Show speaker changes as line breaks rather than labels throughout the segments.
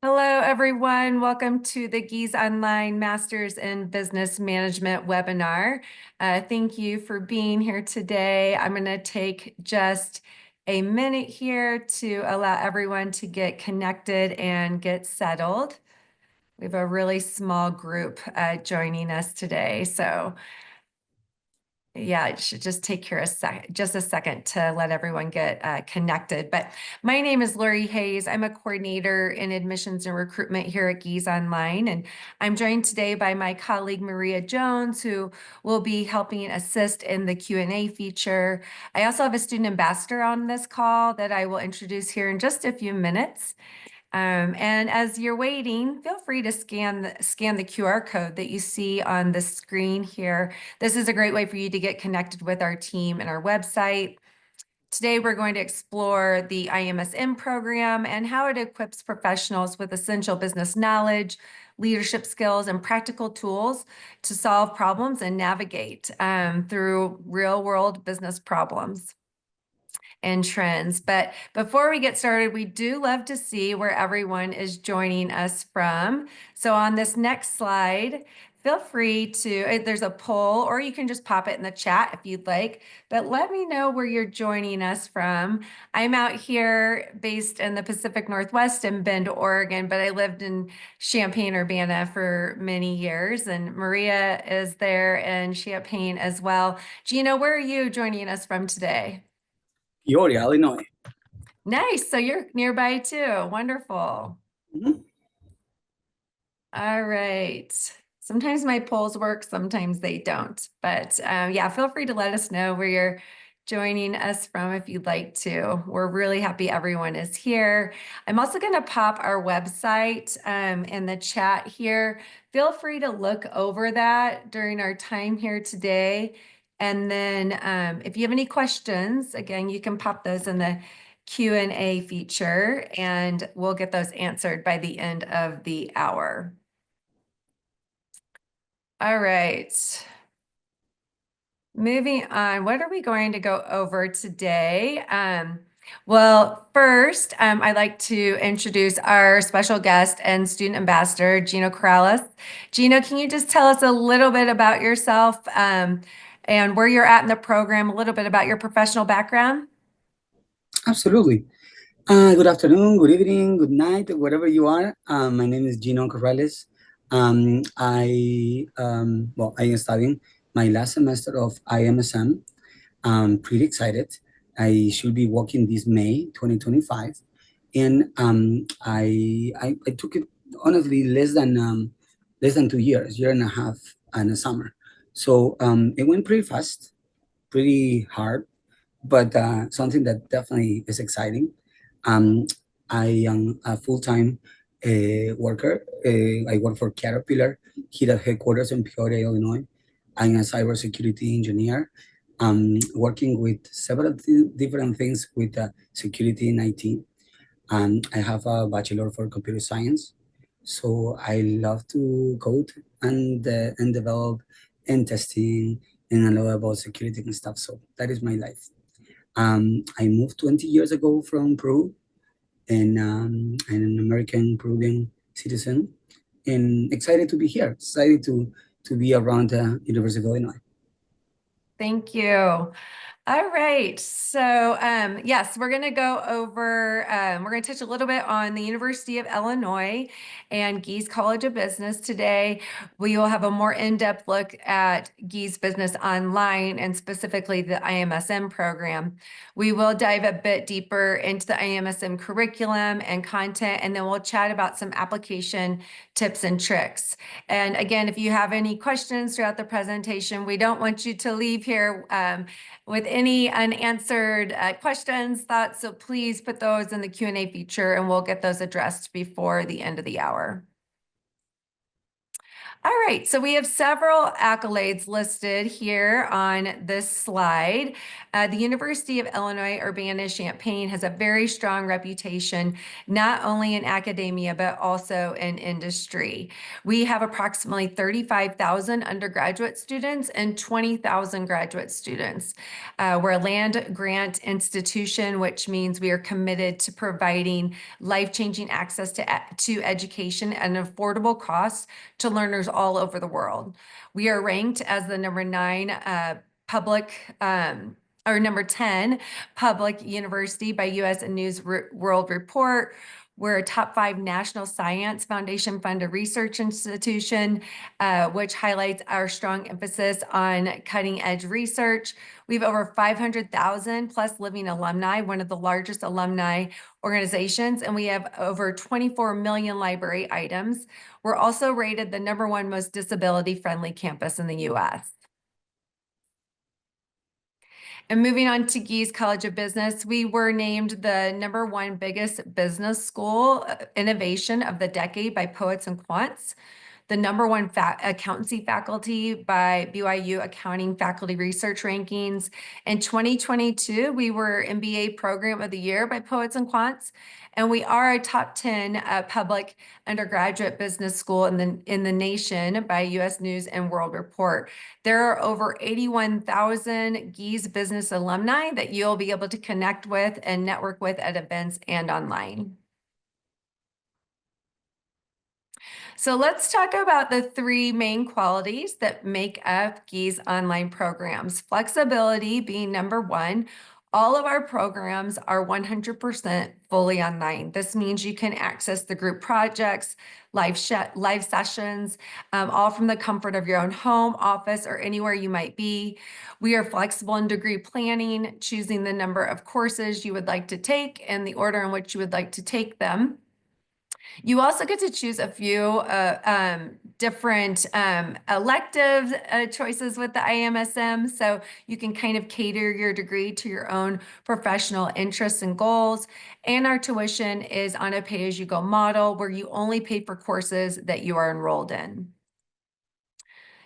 Hello, everyone. Welcome to the Gies Online Masters in Business Management webinar. Thank you for being here today. I'm going to take just a minute here to allow everyone to get connected and get settled. We have a really small group joining us today, so yeah, it should just take here just a second to let everyone get connected. But my name is Lori Hayes. I'm a coordinator in admissions and recruitment here at Gies Online, and I'm joined today by my colleague Maria Jones, who will be helping assist in the Q&A feature. I also have a student ambassador on this call that I will introduce here in just a few minutes. And as you're waiting, feel free to scan the QR code that you see on the screen here. This is a great way for you to get connected with our team and our website. Today, we're going to explore the iMSM program and how it equips professionals with essential business knowledge, leadership skills, and practical tools to solve problems and navigate through real-world business problems and trends. But before we get started, we do love to see where everyone is joining us from. So on this next slide, feel free to, there's a poll, or you can just pop it in the chat if you'd like, but let me know where you're joining us from. I'm out here based in the Pacific Northwest in Bend, Oregon, but I lived in Champaign, Urbana for many years, and Maria is there in Champaign as well. Gina, where are you joining us from today?
Peoria, Illinois.
Nice. So you're nearby too. Wonderful.
Mhm.
All right. Sometimes my polls work, sometimes they don't. But yeah, feel free to let us know where you're joining us from if you'd like to. We're really happy everyone is here. I'm also going to pop our website in the chat here. Feel free to look over that during our time here today. And then if you have any questions, again, you can pop those in the Q&A feature and we'll get those answered by the end of the hour. All right. Moving on, what are we going to go over today? Well, first, I'd like to introduce our special guest and student ambassador, Gino Corrales. Gino, can you just tell us a little bit about yourself and where you're at in the program, a little bit about your professional background?
Absolutely. Good afternoon, good evening, good night, wherever you are. My name is Gino Corrales. I am studying my last semester of iMSM. I'm pretty excited. I should be working this May 2025. And I took it honestly less than 2 years, year and a half and a summer. So it went pretty fast, pretty hard, but something that definitely is exciting. Um, I am a full-time worker. I work for Caterpillar here at headquarters in Peoria, Illinois. I'm a cybersecurity engineer, working with several different things with security and IT. I have a bachelor for computer science, so I love to code and develop and testing and I love about security and stuff. So that is my life. I moved 20 years ago from Peru, and I'm an American Peruvian citizen, and excited to be here. Excited to be around University of Illinois.
Thank you. All right. So, yes, we're going to go over, we're going to touch a little bit on the University of Illinois and Gies College of Business today. We will have a more in-depth look at Gies Business Online and specifically the iMSM program. We will dive a bit deeper into the iMSM curriculum and content, and then we'll chat about some application tips and tricks. And again, if you have any questions throughout the presentation, we don't want you to leave here with any unanswered questions, thoughts, so please put those in the Q&A feature and we'll get those addressed before the end of the hour. All right, so we have several accolades listed here on this slide. The University of Illinois Urbana-Champaign has a very strong reputation, not only in academia, but also in industry. We have approximately 35,000 undergraduate students and 20,000 graduate students. We're a land grant institution, which means we are committed to providing life-changing access to education at an affordable cost to learners all over the world. We are ranked as the number 9 public or number 10 public university by U.S. News World Report. We're a top 5 National Science Foundation funded research institution, which highlights our strong emphasis on cutting edge research. We have over 500,000 plus living alumni, one of the largest alumni organizations, and we have over 24 million library items. We're also rated the number 1 most disability-friendly campus in the U.S. And moving on to Gies College of Business, we were named the number 1 biggest business school innovation of the decade by Poets and Quants, the number 1 accountancy faculty by BYU Accounting Faculty Research Rankings. In 2022, we were MBA Program of the Year by Poets and Quants, and we are a top 10 public undergraduate business school in the nation by U.S. News and World Report. There are over 81,000 Gies business alumni that you'll be able to connect with and network with at events and online. So let's talk about the 3 main qualities that make up Gies online programs. Flexibility being number 1. All of our programs are 100% fully online. This means you can access the group projects, live sessions, all from the comfort of your own home, office, or anywhere you might be. We are flexible in degree planning, choosing the number of courses you would like to take and the order in which you would like to take them. You also get to choose a few different elective choices with the iMSM, so you can kind of cater your degree to your own professional interests and goals. And our tuition is on a pay-as-you-go model where you only pay for courses that you are enrolled in.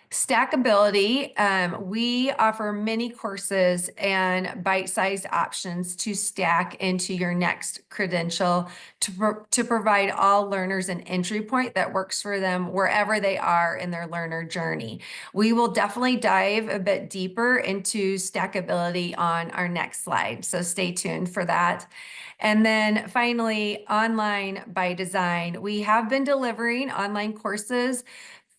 Stackability, we offer many courses and bite-sized options to stack into your next credential to provide all learners an entry point that works for them wherever they are in their learner journey. We will definitely dive a bit deeper into stackability on our next slide, so stay tuned for that. And then finally, online by design. We have been delivering online courses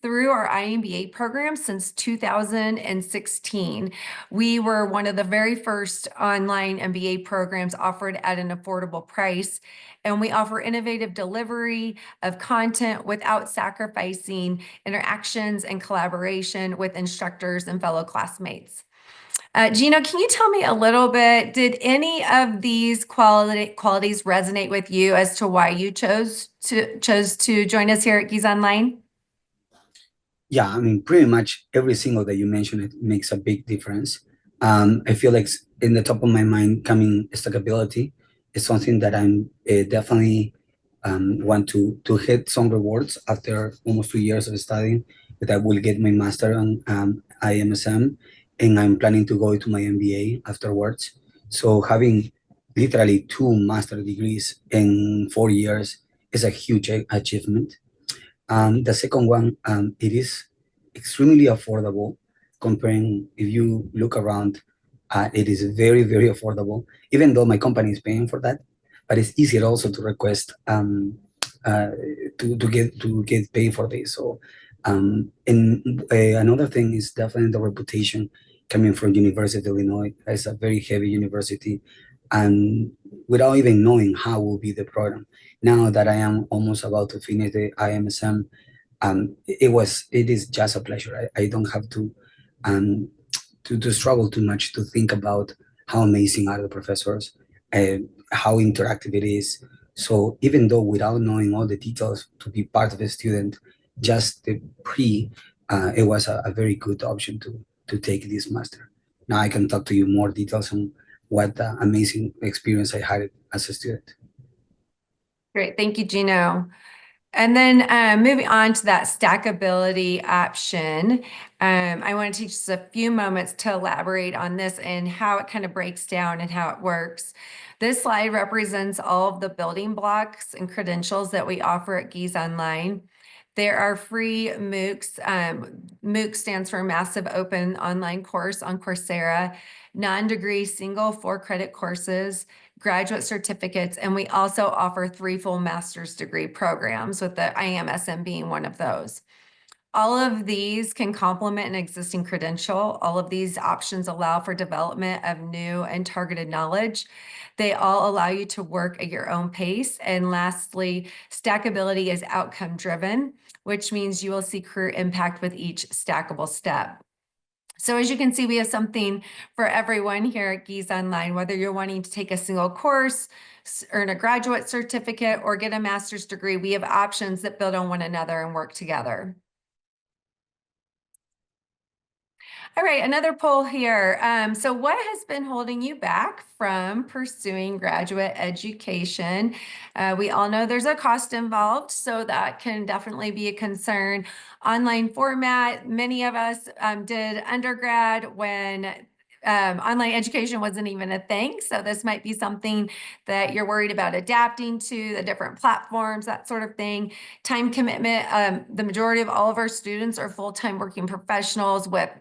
through our iMBA program since 2016. We were one of the very first online MBA programs offered at an affordable price, and we offer innovative delivery of content without sacrificing interactions and collaboration with instructors and fellow classmates. Gino, can you tell me a little bit, did any of these qualities resonate with you as to why you chose to join us here at Gies Online?
Yeah, I mean, pretty much every single that you mentioned, it makes a big difference. I feel like in the top of my mind, coming stackability is something that I'm definitely want to hit some rewards after almost 2 years of studying. That I will get my master on iMSM, and I'm planning to go to my MBA afterwards. So having literally 2 master degrees in 4 years is a huge achievement. The second one, it is extremely affordable comparing if you look around, it is very, very affordable, even though my company is paying for that, but it's easier also to request to get paid for this. So and another thing is definitely the reputation coming from University of Illinois. It's a very heavy university, and without even knowing how will be the program. Now that I am almost about to finish the iMSM, it is just a pleasure. I don't have to struggle too much to think about how amazing are the professors, how interactive it is. So even though without knowing all the details to be part of a student, just the it was a very good option to take this master. Now I can talk to you more details on what amazing experience I had as a student.
Great, thank you, Gino. And then moving on to that stackability option, I want to teach us a few moments to elaborate on this and how it kind of breaks down and how it works. This slide represents all of the building blocks and credentials that we offer at Gies Online. There are free MOOCs. MOOC stands for Massive Open Online Course on Coursera, non-degree single 4-credit courses, graduate certificates, and we also offer 3 full master's degree programs, with the iMSM being one of those. All of these can complement an existing credential. All of these options allow for development of new and targeted knowledge. They all allow you to work at your own pace. And lastly, stackability is outcome driven, which means you will see career impact with each stackable step. So as you can see, we have something for everyone here at Gies Online, whether you're wanting to take a single course, earn a graduate certificate, or get a master's degree. We have options that build on one another and work together. All right, another poll here. So what has been holding you back from pursuing graduate education? We all know there's a cost involved, so that can definitely be a concern. Online format, many of us did undergrad when online education wasn't even a thing. So this might be something that you're worried about adapting to, the different platforms, that sort of thing. Time commitment, the majority of all of our students are full-time working professionals with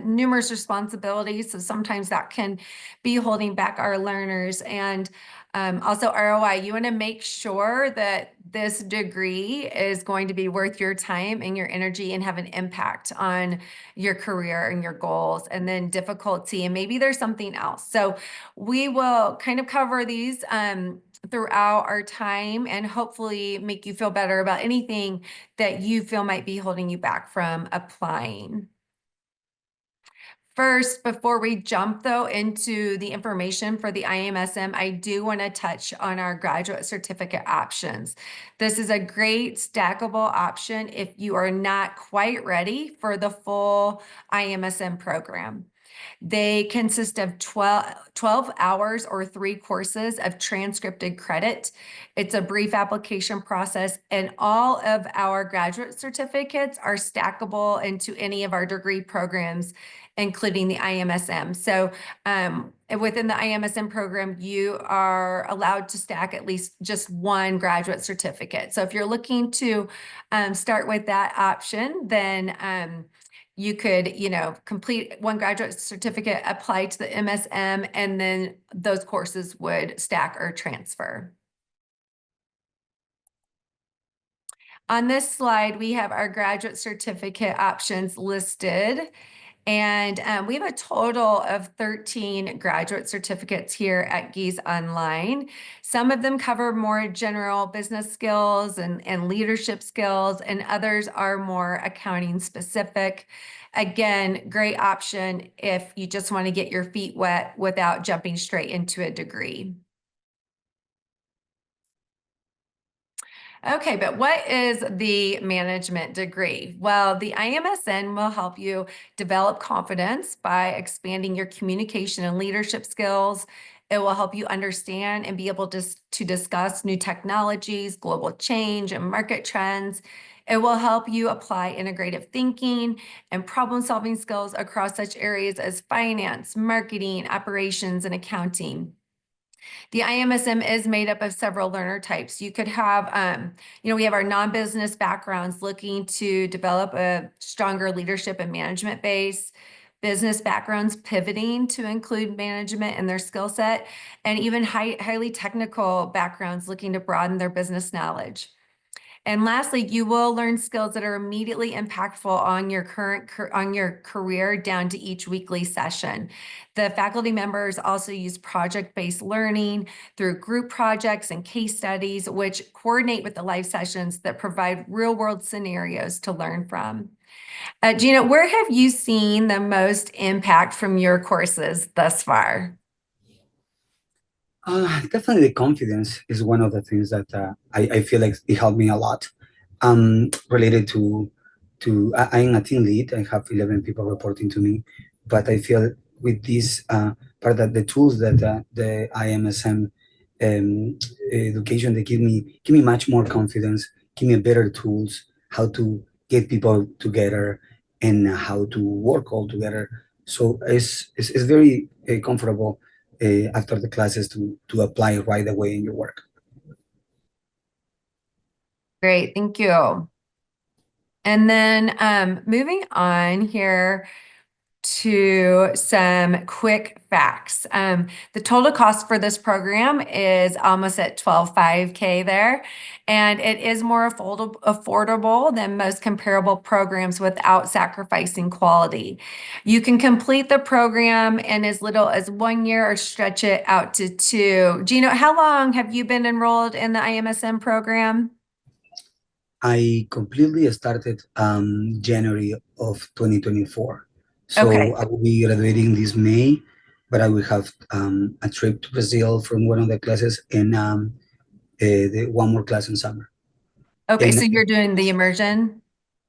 numerous responsibilities. So sometimes that can be holding back our learners. And also ROI, you want to make sure that this degree is going to be worth your time and your energy and have an impact on your career and your goals. And then difficulty, and maybe there's something else. So we will kind of cover these throughout our time and hopefully make you feel better about anything that you feel might be holding you back from applying. First, before we jump though into the information for the iMSM, I do want to touch on our graduate certificate options. This is a great stackable option if you are not quite ready for the full iMSM program. They consist of 12 hours or 3 courses of transcripted credit. It's a brief application process, and all of our graduate certificates are stackable into any of our degree programs, including the iMSM. So within the iMSM program, you are allowed to stack at least just 1 graduate certificate. So if you're looking to start with that option, then you could, complete 1 graduate certificate, apply to the MSM, and then those courses would stack or transfer. On this slide, we have our graduate certificate options listed. And we have a total of 13 graduate certificates here at Gies Online. Some of them cover more general business skills and leadership skills, and others are more accounting specific. Again, great option if you just want to get your feet wet without jumping straight into a degree. Okay, but what is the management degree? Well, the iMSN will help you develop confidence by expanding your communication and leadership skills. It will help you understand and be able to discuss new technologies, global change, and market trends. It will help you apply integrative thinking and problem-solving skills across such areas as finance, marketing, operations, and accounting. The iMSM is made up of several learner types. You could have, we have our non-business backgrounds looking to develop a stronger leadership and management base, business backgrounds pivoting to include management in their skill set, and even highly technical backgrounds looking to broaden their business knowledge. And lastly, you will learn skills that are immediately impactful on your career down to each weekly session. The faculty members also use project-based learning through group projects and case studies, which coordinate with the live sessions that provide real-world scenarios to learn from. Gina, where have you seen the most impact from your courses thus far?
Definitely the confidence is one of the things that I feel like it helped me a lot. Related I'm a team lead. I have 11 people reporting to me, but I feel with this part that the tools that the IMSM education, they give me much more confidence give me better tools, how to get people together and how to work all together. So it's very comfortable after the classes to apply right away in your work.
Great, thank you. And then moving on here to some quick facts. The total cost for this program is almost at 12.5K there, and it is more affordable than most comparable programs without sacrificing quality. You can complete the program in as little as 1 year or stretch it out to 2. Gino, how long have you been enrolled in the iMSM program?
I completely started January of 2024. So
Okay.
I will be graduating this May, but I will have a trip to Brazil from one of the classes and one more class in summer.
Okay, so
And
you're doing the immersion?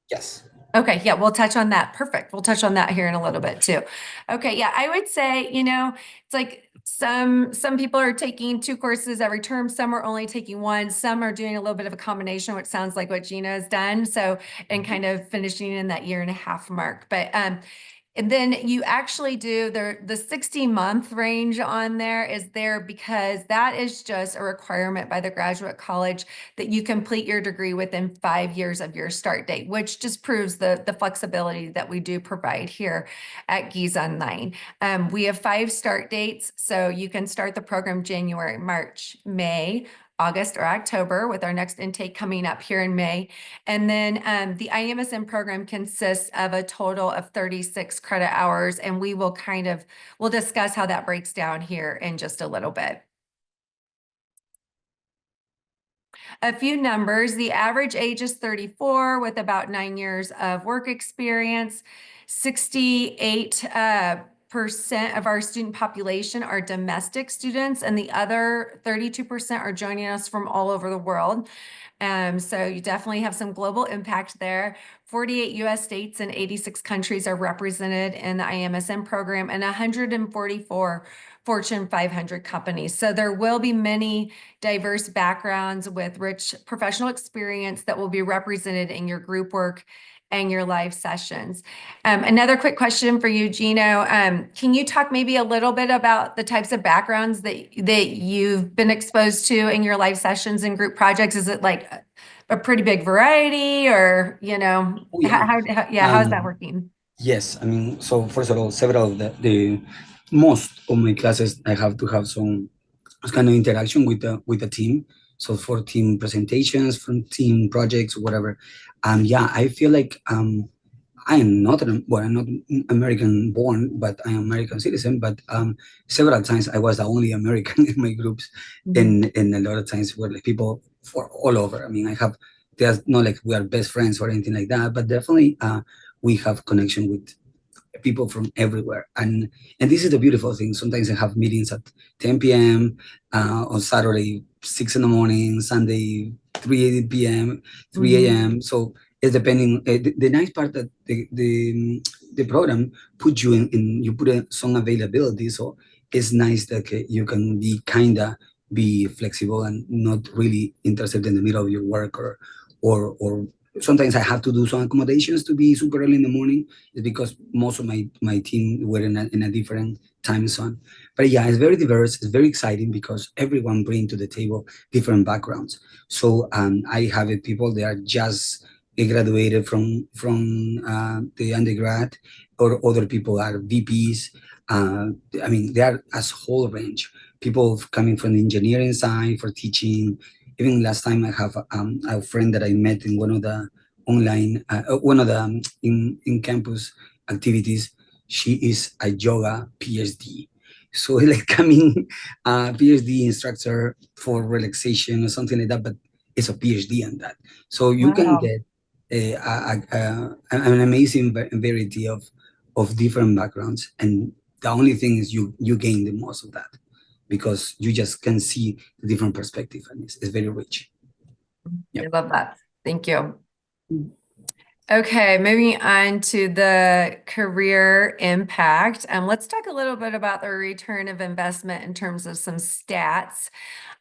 yes,
Okay, yeah, we'll touch on that. Perfect. We'll touch on that here in a little bit too. Okay, yeah, I would say, it's like some people are taking 2 courses every term, some are only taking 1, some are doing a little bit of a combination, which sounds like what Gina has done. So, and kind of finishing in that 1.5 year mark. But and then you actually do the 60-month range on there is there because that is just a requirement by the graduate college that you complete your degree within 5 years of your start date, which just proves the flexibility that we do provide here at Gies Online. We have 5 start dates, so you can start the program January, March, May, August, or October, with our next intake coming up here in May. And then the iMSM program consists of a total of 36 credit hours, and we'll discuss how that breaks down here in just a little bit. A few numbers. The average age is 34 with about 9 years of work experience. 68% of our student population are domestic students, and the other 32% are joining us from all over the world. So you definitely have some global impact there. 48 US states and 86 countries are represented in the iMSM program, and 144 Fortune 500 companies. So there will be many diverse backgrounds with rich professional experience that will be represented in your group work and your live sessions. Another quick question for you, Gino. Can you talk maybe a little bit about the types of backgrounds that you've been exposed to in your live sessions and group projects? Is it like a pretty big variety, or
oh yeah.
how's that
Um,
working?
yes, I mean, so first of all, several of the most of my classes I have to have some kind of interaction with the team. So for team presentations, from team projects, whatever. Yeah, I feel like I'm not I'm not American born, but I'm American citizen. But several times I was the only American in my groups,
Mhm.
and a lot of times were like people for all over. I mean, there's not like we are best friends or anything like that, but definitely we have connection with people from everywhere. And this is the beautiful thing. Sometimes I have meetings at 10 p.m. On Saturday, 6 in the morning, Sunday, 3 p.m., 3
Mhm.
a.m. So it's depending. The nice part that the program puts you in you put some availability. So it's nice that you can be kinda be flexible and not really interested in the middle of your work or sometimes I have to do some accommodations to be super early in the morning is because most of my team were in a different time zone. But yeah, it's very diverse. It's very exciting because everyone bring to the table different backgrounds. So I have people that are just graduated from the undergrad, or other people are VPs. I mean, they are as whole range. People coming from the engineering side for teaching. Even last time, I have a friend that I met in one of the online, one of the in campus activities. She is a yoga PhD. So like coming PhD instructor for relaxation or something like that, but it's a PhD on that. So you can
Wow.
get an amazing variety of different backgrounds, and the only thing is you gain the most of that because you just can see the different perspective, and it's very rich. Yeah.
I love that. Thank you. Okay, moving on to the career impact. Let's talk a little bit about the return of investment in terms of some stats.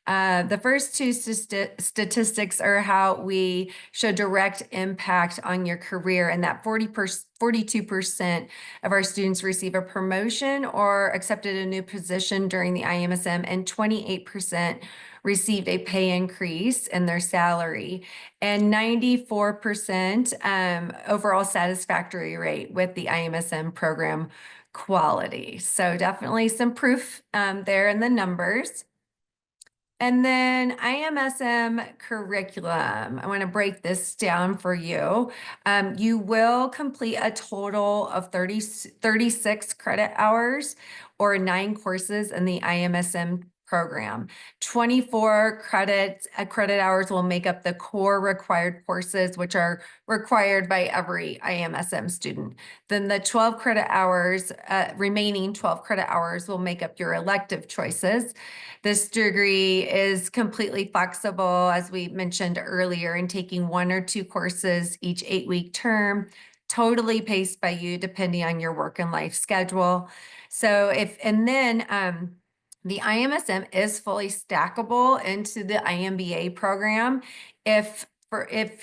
The first two statistics are how we show direct impact on your career, and that 42% of our students receive a promotion or accepted a new position during the iMSM, and 28% received a pay increase in their salary, and 94% overall satisfactory rate with the iMSM program quality. So definitely some proof there in the numbers. And then iMSM curriculum. I want to break this down for you. You will complete a total of 36 credit hours or 9 courses in the iMSM program. 24 credit hours will make up the core required courses, which are required by every iMSM student. Then the 12 credit hours, remaining 12 credit hours will make up your elective choices. This degree is completely flexible, as we mentioned earlier, in taking 1 or 2 courses each 8-week term, totally paced by you depending on your work and life schedule. So the iMSM is fully stackable into the iMBA program. If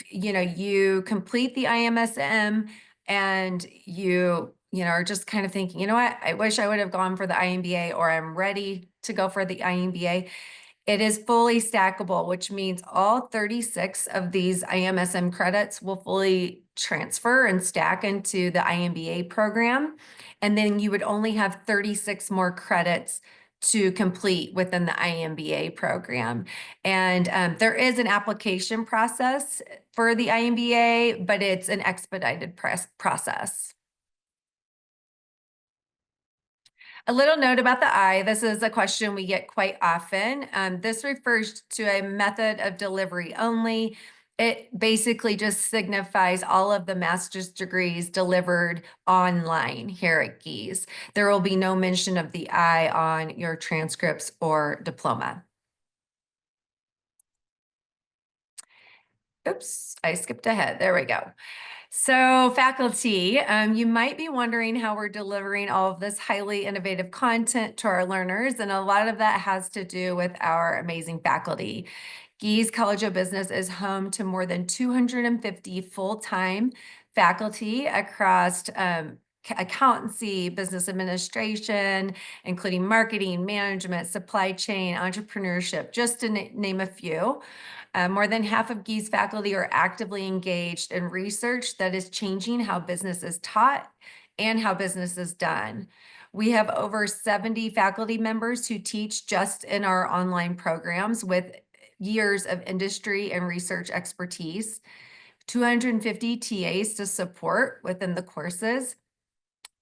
you complete the iMSM and you are just kind of thinking, you know what, I wish I would have gone for the iMBA, or I'm ready to go for the iMBA. It is fully stackable, which means all 36 of these iMSM credits will fully transfer and stack into the iMBA program. And then you would only have 36 more credits to complete within the iMBA program. And there is an application process for the iMBA, but it's an expedited process. A little note about the I. This is a question we get quite often. This refers to a method of delivery only. It basically just signifies all of the master's degrees delivered online here at Gies. There will be no mention of the I on your transcripts or diploma. Oops, I skipped ahead. There we go. So faculty, you might be wondering how we're delivering all of this highly innovative content to our learners, and a lot of that has to do with our amazing faculty. Gies College of Business is home to more than 250 full-time faculty across accountancy, business administration, including marketing, management, supply chain, entrepreneurship, just to name a few. More than half of Gies faculty are actively engaged in research that is changing how business is taught and how business is done. We have over 70 faculty members who teach just in our online programs with years of industry and research expertise, 250 TAs to support within the courses.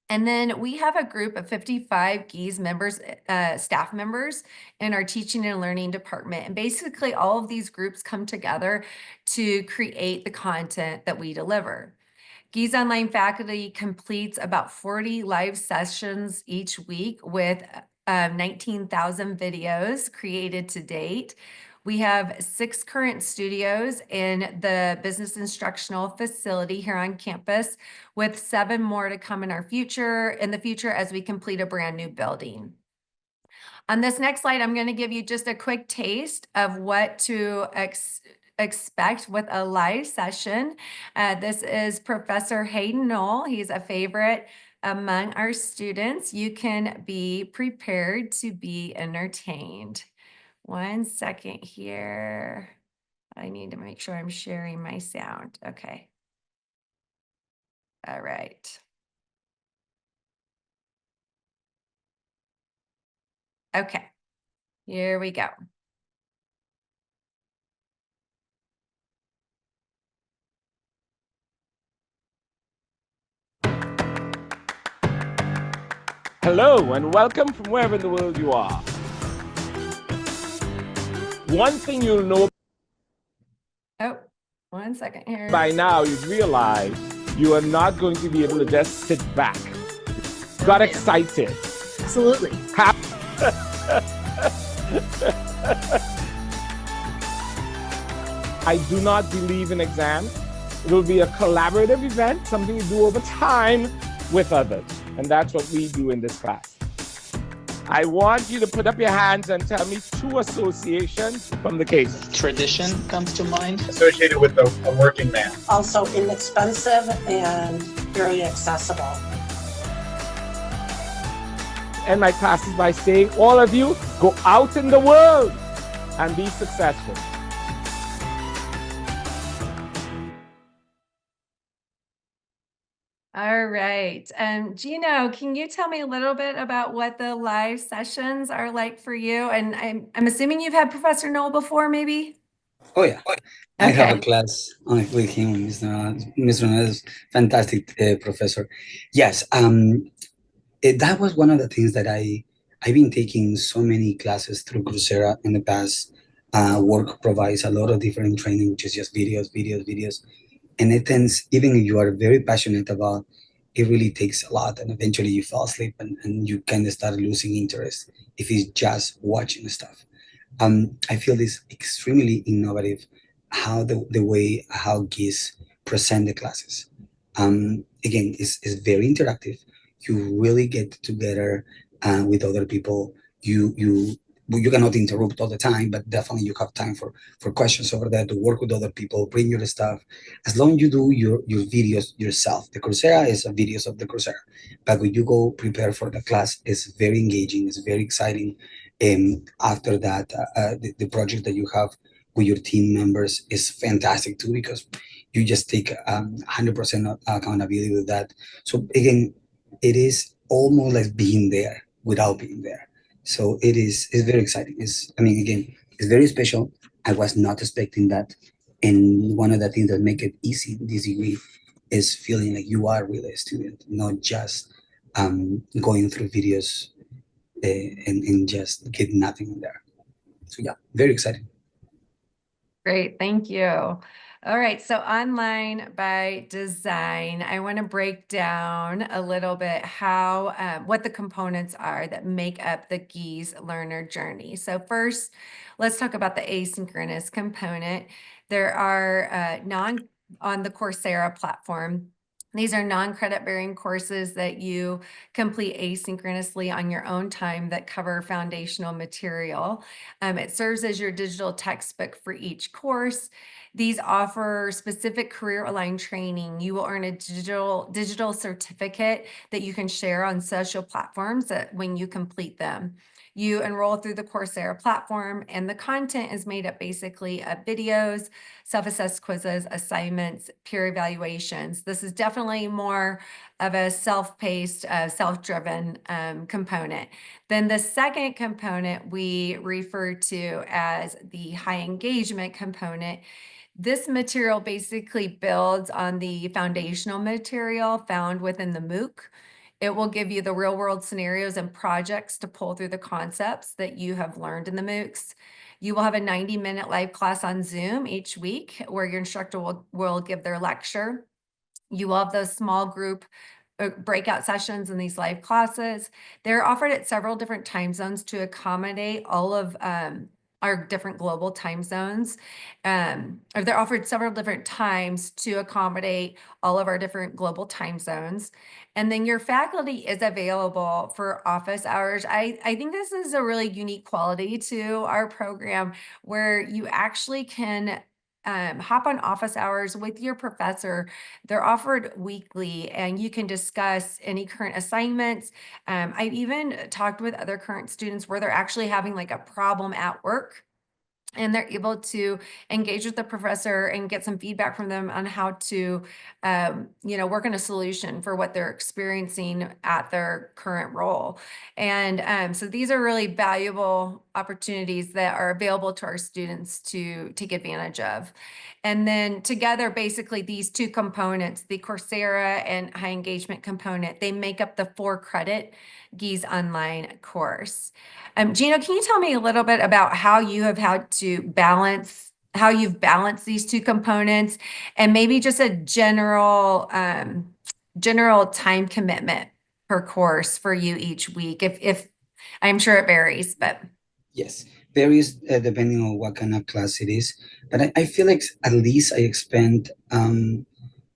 And then we have a group of 55 Gies members, staff members in our teaching and learning department. And basically all of these groups come together to create the content that we deliver. Gies Online faculty completes about 40 live sessions each week with 19,000 videos created to date. We have 6 current studios in the business instructional facility here on campus, with 7 more to come in the future as we complete a brand new building. On this next slide, I'm going to give you just a quick taste of what to expect with a live session. This is Professor Hayden Knoll. He's a favorite among our students. You can be prepared to be entertained. 1 second here. I need to make sure I'm sharing my sound. Okay. All right. Okay. Here we go.
Hello and welcome from wherever in the world you are. One thing you'll know
Oh, 1 second here.
by now, you've realized you are not going to be able to just sit back. Got excited.
Absolutely.
I do not believe in exams. It will be a collaborative event, something you do over time with others. And that's what we do in this class. I want you to put up your hands and tell me two associations from the case.
Tradition comes to mind.
Associated with a working man.
Also inexpensive and very accessible.
End my classes by saying, all of you, go out in the world and be successful.
All right. Gino, can you tell me a little bit about what the live sessions are like for you? And I'm assuming you've had Professor Knoll before, maybe?
Oh yeah, I have a
Okay.
class with him. Mr. Noel is fantastic professor. Yes, that was one of the things that I've been taking so many classes through Coursera in the past. Work provides a lot of different training, which is just videos. And it tends, even if you are very passionate about, it really takes a lot, and eventually you fall asleep and you kind of start losing interest if it's just watching stuff. I feel this extremely innovative, how the way how Gies present the classes. Again, it's very interactive. You really get together with other people. You cannot interrupt all the time, but definitely you have time for questions over there, to work with other people, bring your stuff. As long as you do your videos yourself. The Coursera is a videos of the Coursera, but when you go prepare for the class, it's very engaging, it's very exciting. After that, the project that you have with your team members is fantastic too, because you just take 100% accountability with that. So again, it is almost like being there without being there. So it's very exciting. Again, it's very special. I was not expecting that. And one of the things that make it easy, this degree, is feeling like you are really a student, not just going through videos and just get nothing in there. So yeah, very exciting.
Great, thank you. All right, so online by design, I want to break down a little bit how what the components are that make up the Gies learner journey. So first, let's talk about the asynchronous component. There are on the Coursera platform. These are non-credit bearing courses that you complete asynchronously on your own time that cover foundational material. It serves as your digital textbook for each course. These offer specific career-aligned training. You will earn a digital certificate that you can share on social platforms when you complete them. You enroll through the Coursera platform, and the content is made up basically of videos, self-assessed quizzes, assignments, peer evaluations. This is definitely more of a self-paced, self-driven component. Then the second component we refer to as the high engagement component. This material basically builds on the foundational material found within the MOOC. It will give you the real world scenarios and projects to pull through the concepts that you have learned in the MOOCs. You will have a 90-minute live class on Zoom each week where your instructor will give their lecture. You will have those small group breakout sessions in these live classes. They're offered at several different time zones to accommodate all of our different global time zones. Or they're offered several different times to accommodate all of our different global time zones. And then your faculty is available for office hours. I think this is a really unique quality to our program where you actually can hop on office hours with your professor. They're offered weekly, and you can discuss any current assignments. I've even talked with other current students where they're actually having like a problem at work, and they're able to engage with the professor and get some feedback from them on how to, work on a solution for what they're experiencing at their current role. And so these are really valuable opportunities that are available to our students to take advantage of. And then together, basically these two components, the Coursera and high engagement component, they make up the 4-credit Gies online course. Gino, can you tell me a little bit about how you have had to balance, how you've balanced these two components, and maybe just a general time commitment per course for you each week? If I'm sure it varies, but
Yes, varies depending on what kind of class it is. But I feel like at least I spend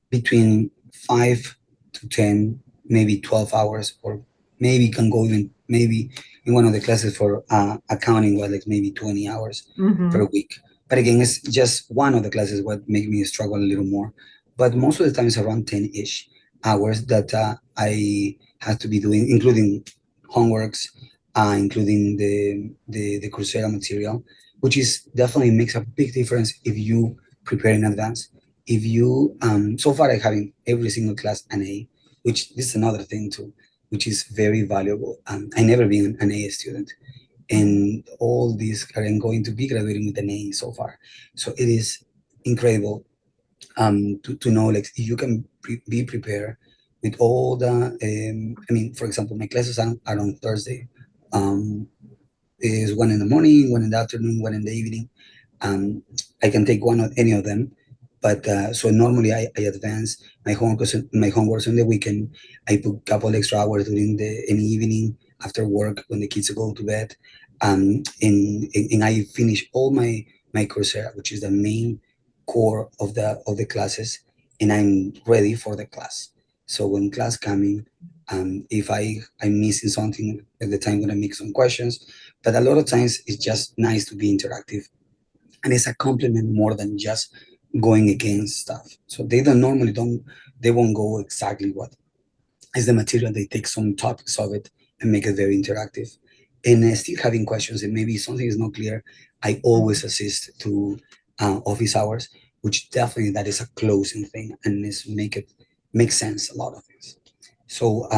between 5 to 10, maybe 12 hours, or maybe can go even maybe in one of the classes for accounting was like maybe 20 hours per week. But again, it's just one of the classes what make me struggle a little more. But most of the time it's around 10-ish hours that I have to be doing, including homeworks, including the Coursera material, which is definitely makes a big difference if you prepare in advance. If you so far I having every single class an A, which this is another thing too, which is very valuable. I never been an A student, and all these are going to be graduating with an A so far. So it is incredible to know like if you can be prepared with all the I mean, for example, my classes are on Thursday. Um, is one in the morning, one in the afternoon, one in the evening. I can take one of any of them, but so normally I advance my homework on the weekend. I put a couple extra hours during the in the evening after work when the kids go to bed, and I finish all my Coursera, which is the main core of the classes, and I'm ready for the class. So when class coming, if I'm missing something at the time when I make some questions, but a lot of times it's just nice to be interactive, and it's a compliment more than just going against stuff. So they won't go exactly what is the material. They take some topics of it and make it very interactive, and still having questions, and maybe something is not clear, I always assist to office hours, which definitely that is a closing thing, and is make it make sense a lot of things. So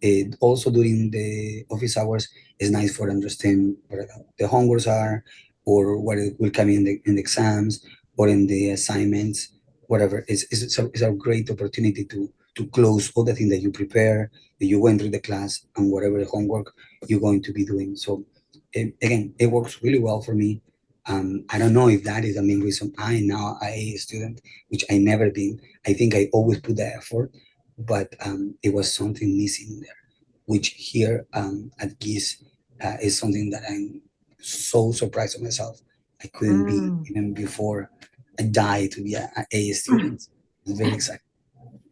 it also during the office hours is nice for understand what the homeworks are, or what it will come in the exams or in the assignments, whatever. It's a great opportunity to close all the things that you prepare, that you went through the class, and whatever the homework you're going to be doing. So again, it works really well for me. I don't know if that is the main reason I now a student, which I never been. I think I always put the effort, but it was something missing there, which here at Gies is something that I'm so surprised of myself. I couldn't be even before I died to be a student. It's very exciting.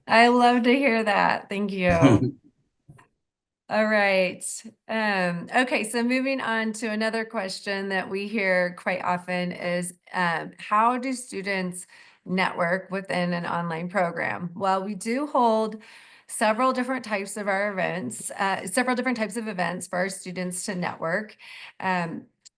I love to hear that. Thank you. All right. Okay, so moving on to another question that we hear quite often is how do students network within an online program? Well, we do hold several different types of our events, several different types of events for our students to network.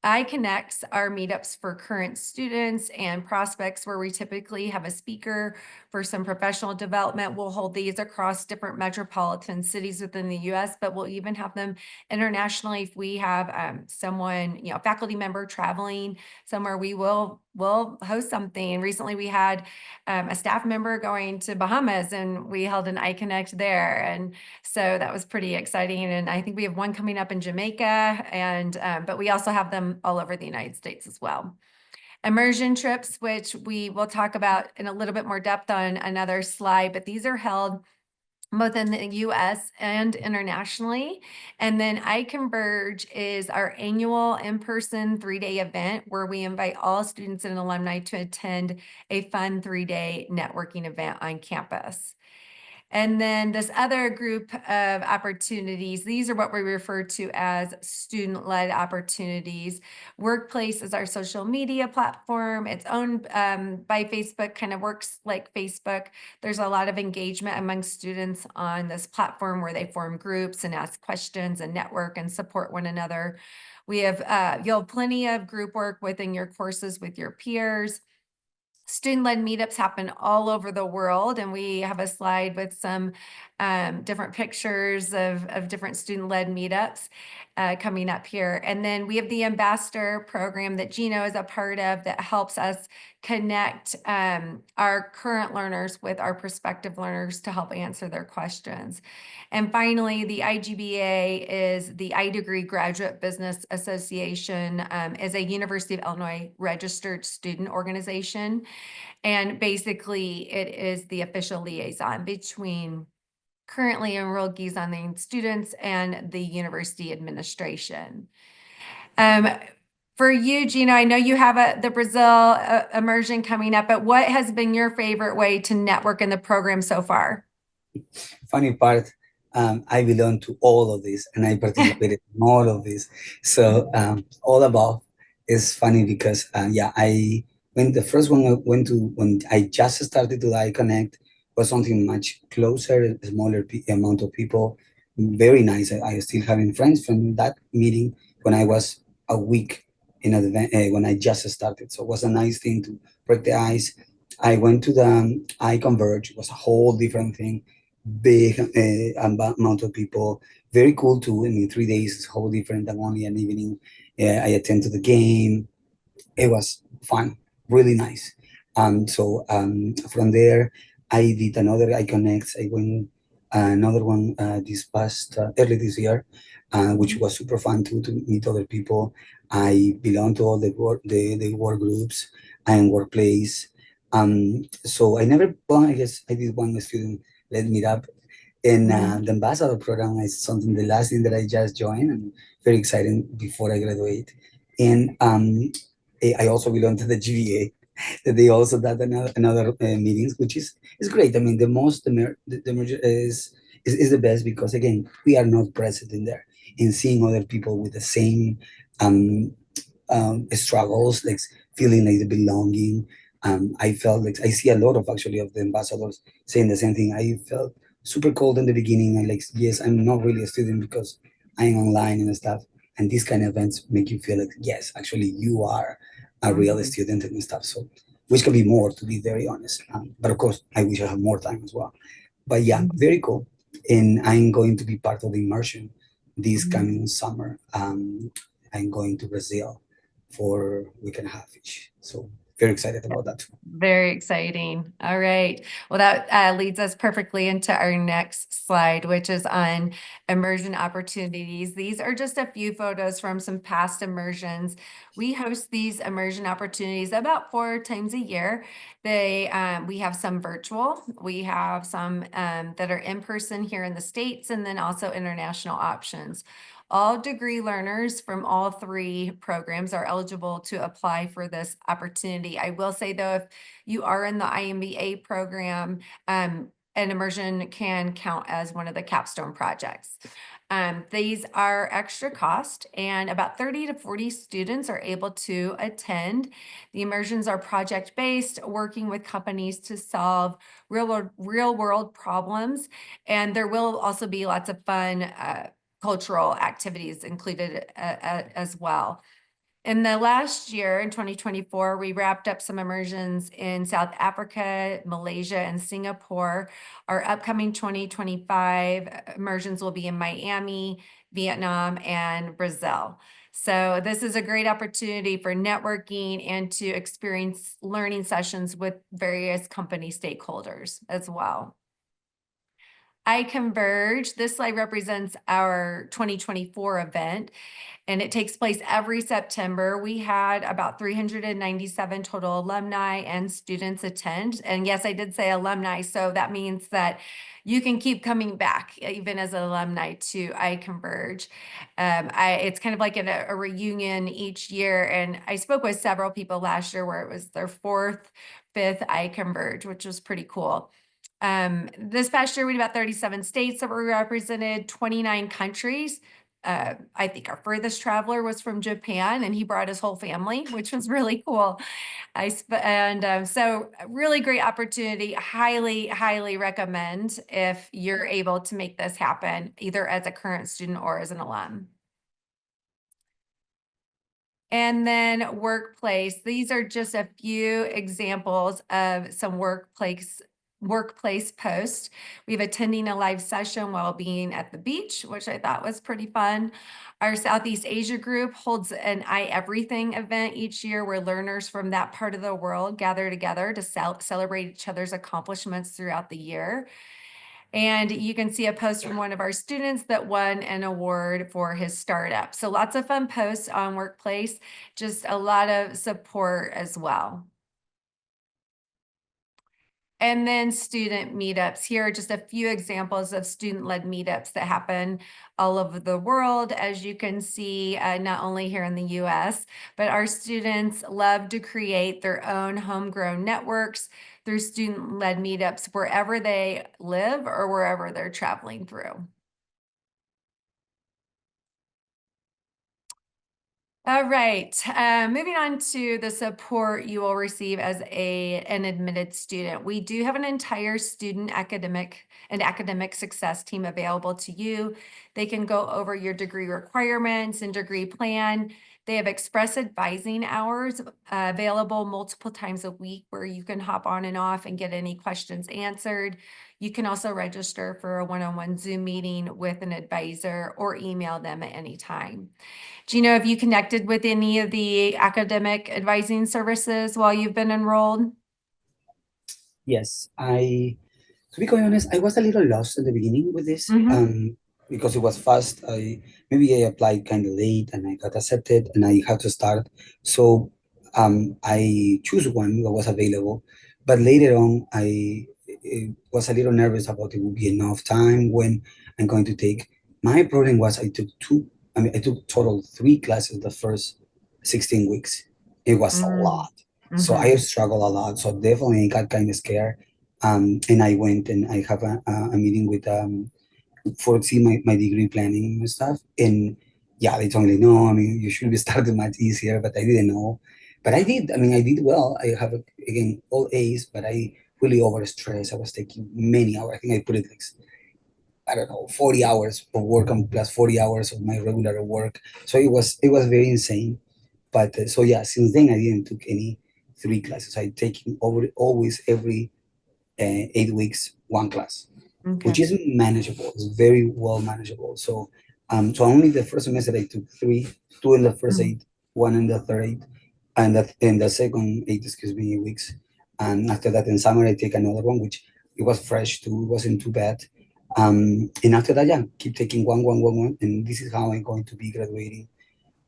iConnects are meetups for current students and prospects where we typically have a speaker for some professional development. We'll hold these across different metropolitan cities within the US, but we'll even have them internationally if we have someone, you know, faculty member traveling somewhere, we'll host something. Recently, we had a staff member going to Bahamas, and we held an iConnect there. And so that was pretty exciting. And I think we have one coming up in Jamaica, and but we also have them all over the United States as well. Immersion trips, which we will talk about in a little bit more depth on another slide, but these are held both in the US and internationally. And then iConverge is our annual in-person 3-day event where we invite all students and alumni to attend a fun 3-day networking event on campus. And then this other group of opportunities, these are what we refer to as student-led opportunities. Workplace is our social media platform. It's owned by Facebook, kind of works like Facebook. There's a lot of engagement among students on this platform where they form groups and ask questions and network and support one another. We have, you'll have plenty of group work within your courses with your peers. Student-led meetups happen all over the world, and we have a slide with some different pictures of different student-led meetups coming up here. And then we have the ambassador program that Gino is a part of that helps us connect our current learners with our prospective learners to help answer their questions. And finally, the IGBA is the iDegree Graduate Business Association, is a University of Illinois registered student organization. And basically, it is the official liaison between currently enrolled Gies Online students and the university administration. For you, Gina, I know you have the Brazil immersion coming up, but what has been your favorite way to network in the program so far?
Funny part, I belong to all of this, and I participated in all of this. So all above is funny because yeah, I when the first one I went to when I just started to iConnect was something much closer, smaller amount of people, very nice. I still having friends from that meeting when I was a week in advance when I just started. So it was a nice thing to break the ice. I went to the iConverge. It was a whole different thing, big amount of people. Very cool too. I mean, 3 days is whole different than only an evening. I attend to the game. It was fun, really nice. So from there, I did another iConnect. I went another one this past early this year, which was super fun too to meet other people. I belong to all the work groups and workplace. So I never, well, I guess I did one student led me up. And the ambassador program is something, the last thing that I just joined. I'm very excited before I graduate. And I also belong to the GVA. That they also did another meetings, which is great. I mean, the merger is the best because again, we are not present in there and seeing other people with the same um, struggles, like feeling like the belonging. I felt like I see a lot of actually of the ambassadors saying the same thing. I felt super cold in the beginning. I like, yes, I'm not really a student because I'm online and stuff. And these kind of events make you feel like, yes, actually you are a real student and stuff. So, which can be more, to be very honest. But of course, I wish I had more time as well. But yeah, very cool. And I'm going to be part of the immersion this coming summer. I'm going to Brazil for a week and a half each. So very excited about that too.
Very exciting. All right. Well, that leads us perfectly into our next slide, which is on immersion opportunities. These are just a few photos from some past immersions. We host these immersion opportunities about 4 times a year. We have some virtual, we have some that are in person here in the States, and then also international options. All degree learners from all 3 programs are eligible to apply for this opportunity. I will say though, if you are in the IMBA program, an immersion can count as one of the capstone projects. These are extra cost, and about 30 to 40 students are able to attend. The immersions are project-based, working with companies to solve real world problems, and there will also be lots of fun cultural activities included as well. In the last year, in 2024, we wrapped up some immersions in South Africa, Malaysia, and Singapore. Our upcoming 2025 immersions will be in Miami, Vietnam, and Brazil. So this is a great opportunity for networking and to experience learning sessions with various company stakeholders as well. iConverge, this slide represents our 2024 event, and it takes place every September. We had about 397 total alumni and students attend. And yes, I did say alumni, so that means that you can keep coming back even as an alumni to iConverge. It's kind of like a reunion each year, and I spoke with several people last year where it was their 4th, 5th iConverge, which was pretty cool. This past year, we had about 37 states that were represented, 29 countries. I think our furthest traveler was from Japan, and he brought his whole family, which was really cool. So really great opportunity. Highly recommend if you're able to make this happen, either as a current student or as an alum. And then workplace. These are just a few examples of some workplace posts. We have attending a live session while being at the beach, which I thought was pretty fun. Our Southeast Asia group holds an iEverything event each year where learners from that part of the world gather together to celebrate each other's accomplishments throughout the year. And you can see a post from one of our students that won an award for his startup. So lots of fun posts on Workplace, just a lot of support as well. And then student meetups. Here are just a few examples of student-led meetups that happen all over the world. As you can see, not only here in the US, but our students love to create their own homegrown networks through student-led meetups wherever they live or wherever they're traveling through. All right, moving on to the support you will receive as an admitted student. We do have an entire student academic success team available to you. They can go over your degree requirements and degree plan. They have express advising hours available multiple times a week where you can hop on and off and get any questions answered. You can also register for a one-on-one Zoom meeting with an advisor or email them at any time. Do you know if you connected with any of the academic advising services while you've been enrolled?
Yes, to be quite honest, I was a little lost at the beginning with this, because it was fast. Maybe I applied kind of late and I got accepted and I had to start. So I choose one that was available, but later on was a little nervous about it would be enough time when I'm going to take. My problem was I took I took total 3 classes the first 16 weeks. It was a lot. So I struggled a lot. So definitely I got kind of scared. And I went and I have a meeting with for see my degree planning and stuff. And yeah, they told me, no, I mean, you should be starting much easier, but I didn't know. But I did. I mean, I did well. I have, again, all A's, but I really overstressed. I was taking many hours. I think I put it like, I don't know, 40 hours of work and plus 40 hours of my regular work. So it was very insane. But so yeah, since then I didn't took any 3 classes. I taking always every 8 weeks 1 class, which is manageable. It's very well manageable. So so only the first semester I took 3, 2 in the first 8, 1 in the third 8, and that in the second 8, excuse me, weeks. And after that in summer I take another one, which it was fresh too, it wasn't too bad. And after that, yeah, keep taking one, and this is how I'm going to be graduating.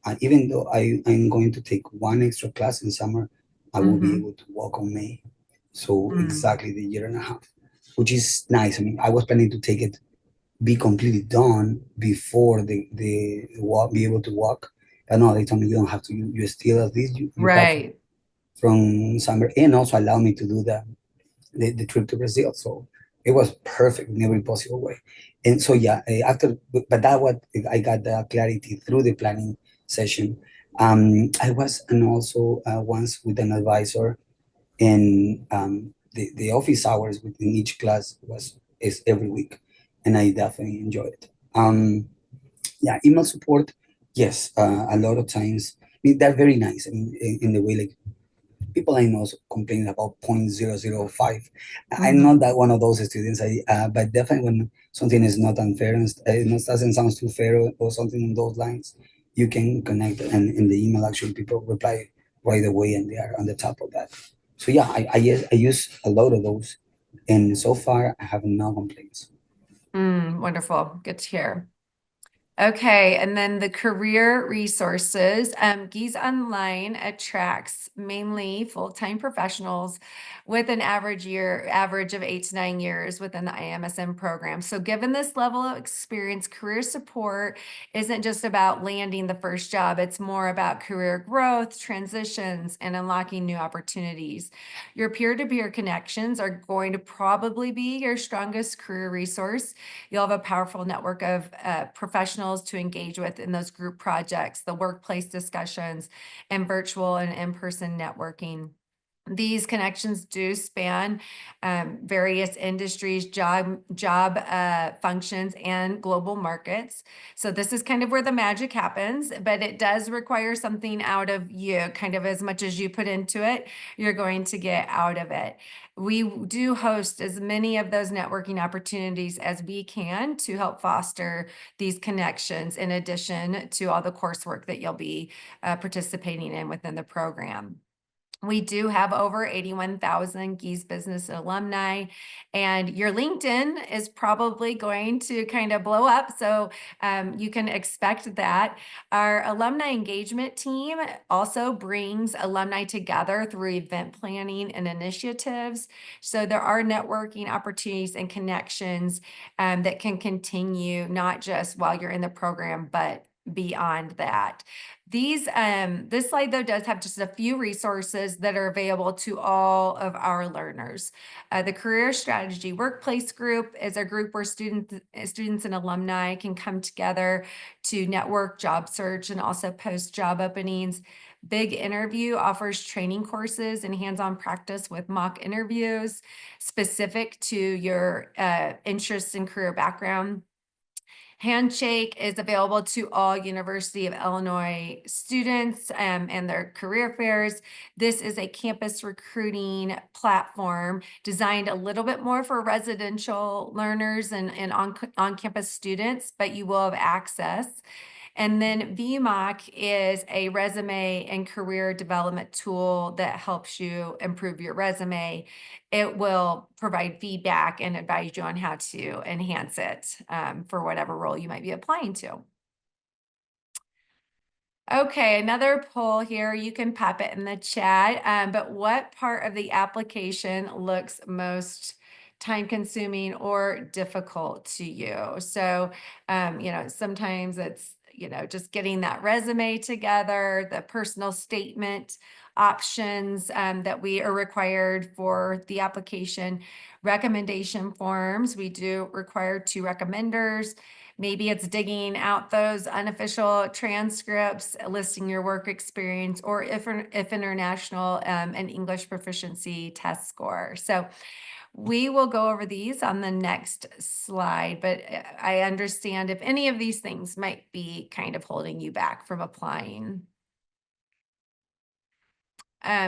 And even though I'm going to take 1 extra class in summer, I will be able to walk on May. So exactly the year and a half, which is nice. I mean, I was planning to take it, be completely done before the walk, be able to walk. But no, they told me you don't have to. You still at least you have from summer, and also allow me to do the trip to Brazil. So it was perfect in every possible way. And so yeah, but that what I got the clarity through the planning session. I was, and also once with an advisor, and the office hours within each class is every week, and I definitely enjoy it. Yeah, email support, yes, a lot of times. I mean, they're very nice. I mean, in the way like people I know complain about 0.005. I'm not that one of those students. But definitely when something is not unfair and it doesn't sound too fair or something on those lines, you can connect, and in the email actually people reply right away and they are on the top of that. So yeah, I use a lot of those, and so far I have no complaints.
Wonderful. Good to hear. Okay, and then the career resources. Gies Online attracts mainly full-time professionals with an average of 8 to 9 years within the iMSM program. So given this level of experience, career support isn't just about landing the first job. It's more about career growth, transitions, and unlocking new opportunities. Your peer-to-peer connections are going to probably be your strongest career resource. You'll have a powerful network of professionals to engage with in those group projects, the workplace discussions, and virtual and in-person networking. These connections do span various industries, job functions, and global markets. So this is kind of where the magic happens, but it does require something out of you. Kind of as much as you put into it, you're going to get out of it. We do host as many of those networking opportunities as we can to help foster these connections, in addition to all the coursework that you'll be participating in within the program. We do have over 81,000 Gies Business alumni, and your LinkedIn is probably going to kind of blow up. So you can expect that. Our alumni engagement team also brings alumni together through event planning and initiatives. So there are networking opportunities and connections that can continue not just while you're in the program, but beyond that. This slide though does have just a few resources that are available to all of our learners. The Career Strategy Workplace Group is a group where students and alumni can come together to network, job search, and also post job openings. Big Interview offers training courses and hands-on practice with mock interviews specific to your interests and career background. Handshake is available to all University of Illinois students and their career fairs. This is a campus recruiting platform designed a little bit more for residential learners and on-campus students, but you will have access. And then VMOC is a resume and career development tool that helps you improve your resume. It will provide feedback and advise you on how to enhance it for whatever role you might be applying to. Okay, another poll here. You can pop it in the chat, but what part of the application looks most time consuming or difficult to you? So, sometimes it's, just getting that resume together, the personal statement options that we are required for the application, recommendation forms. We do require 2 recommenders. Maybe it's digging out those unofficial transcripts, listing your work experience, or if international and English proficiency test score. So we will go over these on the next slide, but I understand if any of these things might be kind of holding you back from applying.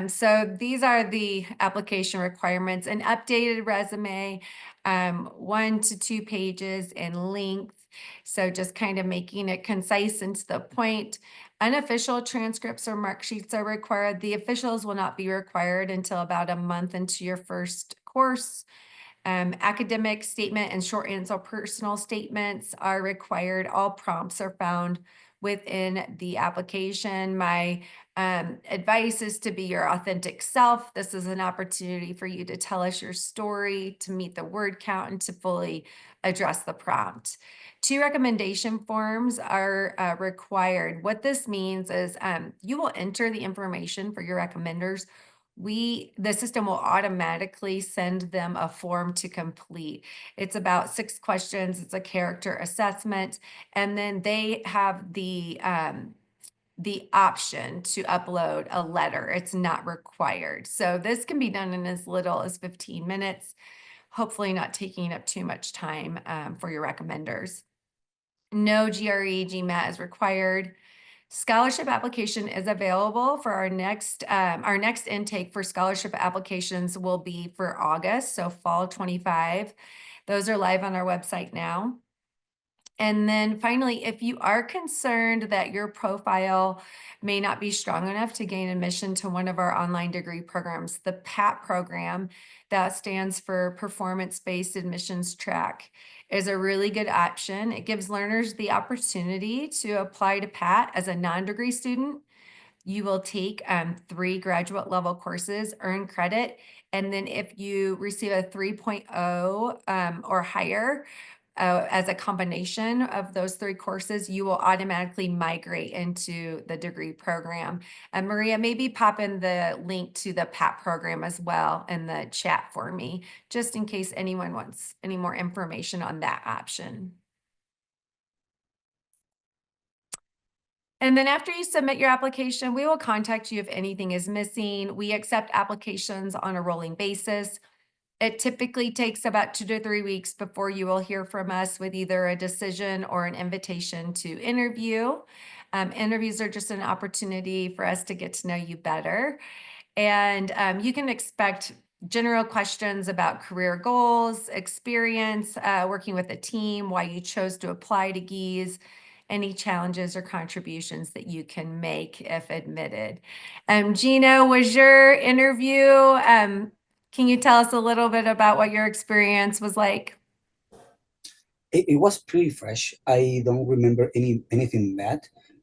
So these are the application requirements: an updated resume, 1 to 2 pages in length. So just kind of making it concise and to the point. Unofficial transcripts or mark sheets are required. The officials will not be required until about a month into your first course. Academic statement and short answer personal statements are required. All prompts are found within the application. My advice is to be your authentic self. This is an opportunity for you to tell us your story, to meet the word count, and to fully address the prompt. 2 recommendation forms are required. What this means is you will enter the information for your recommenders. The system will automatically send them a form to complete. It's about 6 questions. It's a character assessment, and then they have the option to upload a letter. It's not required. So this can be done in as little as 15 minutes, hopefully not taking up too much time for your recommenders. No GRE, GMAT is required. Scholarship application is available for our next intake for scholarship applications will be for August, so fall 25. Those are live on our website now. And then finally, if you are concerned that your profile may not be strong enough to gain admission to one of our online degree programs, the PAT program, that stands for Performance-Based Admissions Track, is a really good option. It gives learners the opportunity to apply to PAT as a non-degree student. You will take 3 graduate level courses, earn credit, and then if you receive a 3.0 or higher, as a combination of those 3 courses, you will automatically migrate into the degree program. And Maria, maybe pop in the link to the PAT program as well in the chat for me, just in case anyone wants any more information on that option. And then after you submit your application, we will contact you if anything is missing. We accept applications on a rolling basis. It typically takes about 2 to 3 weeks before you will hear from us with either a decision or an invitation to interview. Interviews are just an opportunity for us to get to know you better. And you can expect general questions about career goals, experience, working with a team, why you chose to apply to Gies, any challenges or contributions that you can make if admitted. Gina, was your interview, can you tell us a little bit about what your experience was like?
It was pretty fresh. I don't remember anything bad.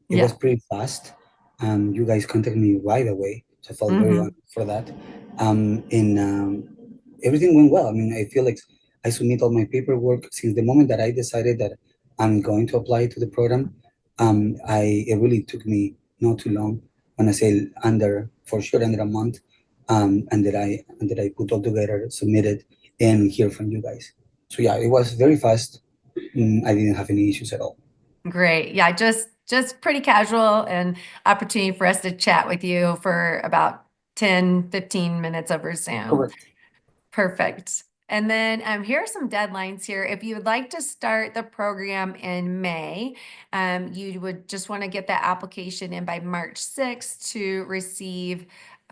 It was pretty fast. You guys contacted me right away, so I felt very honored for that. Everything went well. I mean, I feel like I submit all my paperwork since the moment that I decided that I'm going to apply to the program. it really took me not too long, when I say for sure under a month, and that I put all together, submitted, and hear from you guys. So yeah, it was very fast. I didn't have any issues at all.
Great. Yeah, just pretty casual and opportunity for us to chat with you for about 10, 15 minutes over Zoom.
Correct.
Perfect. And then here are some deadlines here. If you would like to start the program in May, you would just want to get that application in by March 6th to receive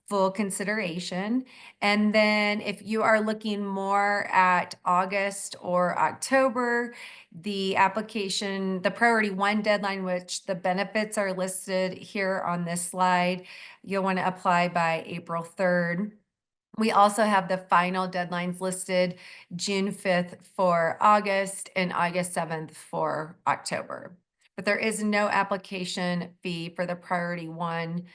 full consideration. And then if you are looking more at August or October, the application, the priority one deadline, which the benefits are listed here on this slide, you'll want to apply by April 3rd. We also have the final deadlines listed, June 5th for August and August 7th for October. But there is no application fee for the priority one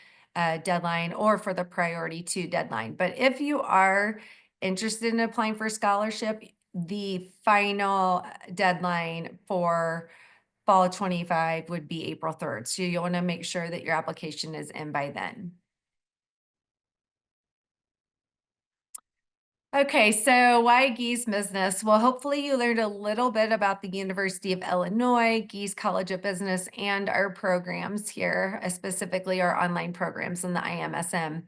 deadline or for the priority two deadline. But if you are interested in applying for a scholarship, the final deadline for fall 25 would be April 3rd. So you'll want to make sure that your application is in by then. Okay, so why Gies Business? Well, hopefully you learned a little bit about the University of Illinois, Gies College of Business, and our programs here, specifically our online programs in the iMSM.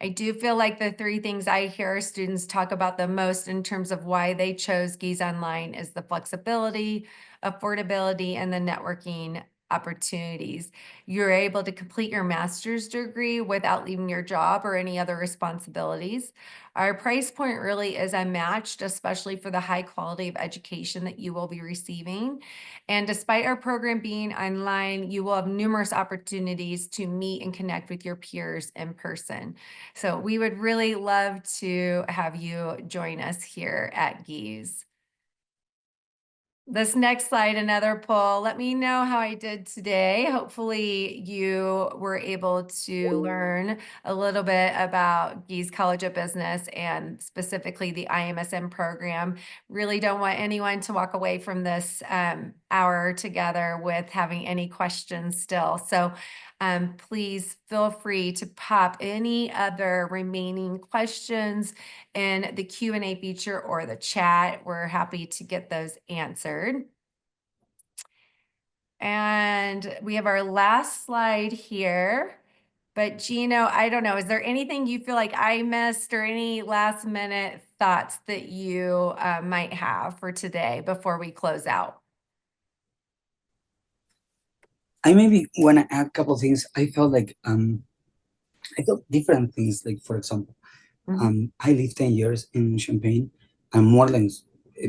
I do feel like the three things I hear students talk about the most in terms of why they chose Gies Online is the flexibility, affordability, and the networking opportunities. You're able to complete your master's degree without leaving your job or any other responsibilities. Our price point really is unmatched, especially for the high quality of education that you will be receiving. And despite our program being online, you will have numerous opportunities to meet and connect with your peers in person. So we would really love to have you join us here at Gies. This next slide, another poll. Let me know how I did today. Hopefully you were able to learn a little bit about Gies College of Business and specifically the iMSM program. Really don't want anyone to walk away from this hour together with having any questions still. So please feel free to pop any other remaining questions in the Q&A feature or the chat. We're happy to get those answered. And we have our last slide here. But Gino, I don't know, is there anything you feel like I missed or any last minute thoughts that you might have for today before we close out?
I maybe want to add a couple of things. I felt like I felt different things. Like for example, I lived 10 years in Champaign, and more than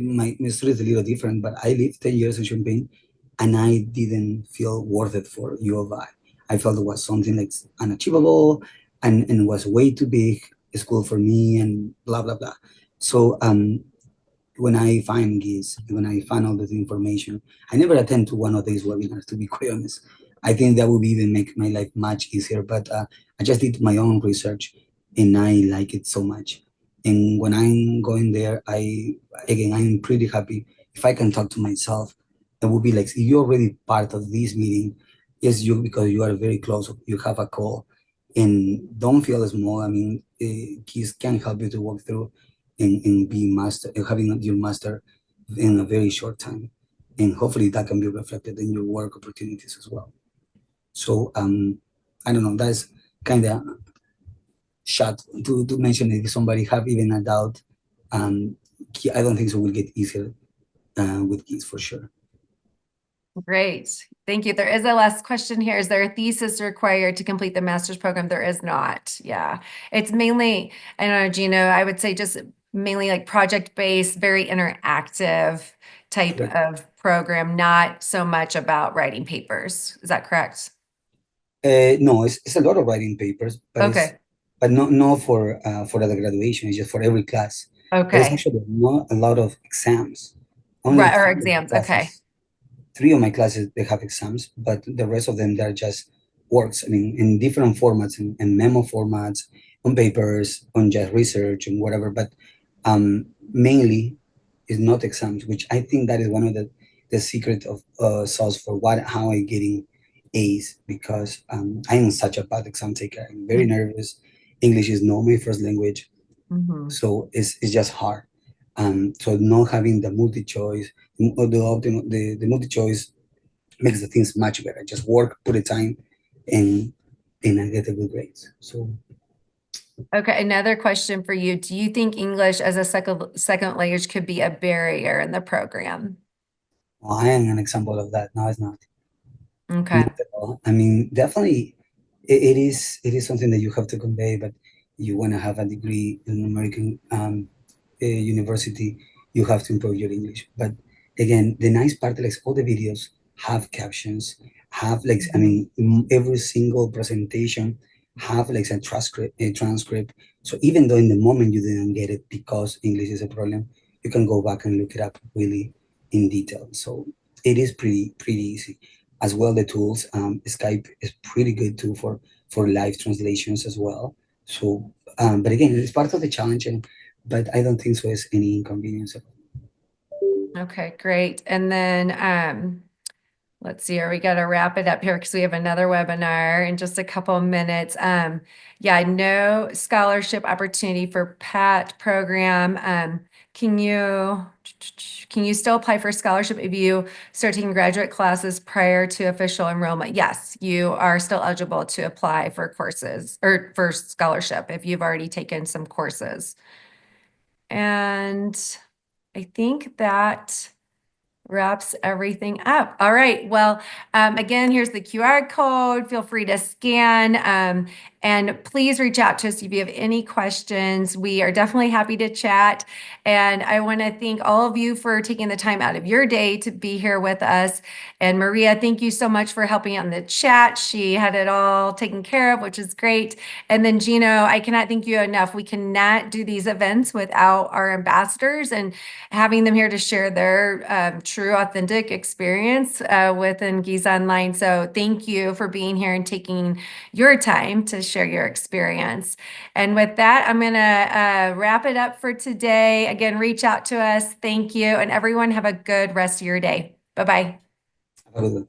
my story is a little different, but I lived 10 years in Champaign, and I didn't feel worth it for U of I. I felt it was something like unachievable, and was way too big a school for me, and blah blah blah. So when I find Gies, when I find all this information, I never attend to one of these webinars, to be quite honest. I think that would even make my life much easier, but I just did my own research and I like it so much. And when I'm going there, I'm pretty happy if I can talk to myself. It would be like, if you're already part of this meeting, yes, you, because you are very close, you have a call, and don't feel small. I mean, Gies can help you to walk through and be master, having your master in a very short time, and hopefully that can be reflected in your work opportunities as well. So I don't know, that's kind of shot to mention it. If somebody have even a doubt, I don't think so will get easier with Gies for sure.
Great. Thank you. There is a last question here. Is there a thesis required to complete the master's program? There is not. Yeah. It's mainly, I don't know, Gino, I would say just mainly like project-based, very interactive type of program, not so much about writing papers. Is that correct?
No, it's a lot of writing papers, but
Okay.
but not for the graduation. It's just for every class. There's
Okay.
actually not a lot of exams. Only
Right, or
3 of my
exams. Okay.
classes- 3 of my classes, they have exams, but the rest of them, they're just works. I mean, in different formats, in memo formats, on papers, on just research and whatever. But mainly is not exams, which I think that is one of the secret of sauce for how I getting ace because I am such a bad exam taker. I'm very nervous. English is not my first language,
Mhm.
so it's just hard. So not having the multi-choice, or the multi-choice makes the things much better. Just work, put the time, and I get a good grades. So
Okay, another question for you. Do you think English as a second language could be a barrier in the program?
well, I am an example of that. No, it's not.
Okay.
Not at all. I mean, definitely, it is something that you have to convey, but you want to have a degree in an American university, you have to improve your English. But again, the nice part, like all the videos have captions, have like I mean, every single presentation have like a transcript. So even though in the moment you didn't get it because English is a problem, you can go back and look it up really in detail. So it is pretty easy. As well, the tools, Skype is pretty good too for live translations as well. So, but again, it's part of the challenge, but I don't think so is any inconvenience at all.
Okay, great. And then let's see here. We got to wrap it up here because we have another webinar in just a couple of minutes. Yeah, no scholarship opportunity for PAT program. Can you still apply for scholarship if you start taking graduate classes prior to official enrollment? Yes, you are still eligible to apply for courses or for scholarship if you've already taken some courses. And I think that wraps everything up. All right. Well, again, here's the QR code. Feel free to scan and please reach out to us if you have any questions. We are definitely happy to chat. And I want to thank all of you for taking the time out of your day to be here with us. And Maria, thank you so much for helping out in the chat. She had it all taken care of, which is great. And then Gino, I cannot thank you enough. We cannot do these events without our ambassadors and having them here to share their true, authentic experience within Gies Online. So thank you for being here and taking your time to share your experience. And with that, I'm going to wrap it up for today. Again, reach out to us. Thank you. And everyone have a good rest of your day. Bye-bye.
Have a good one.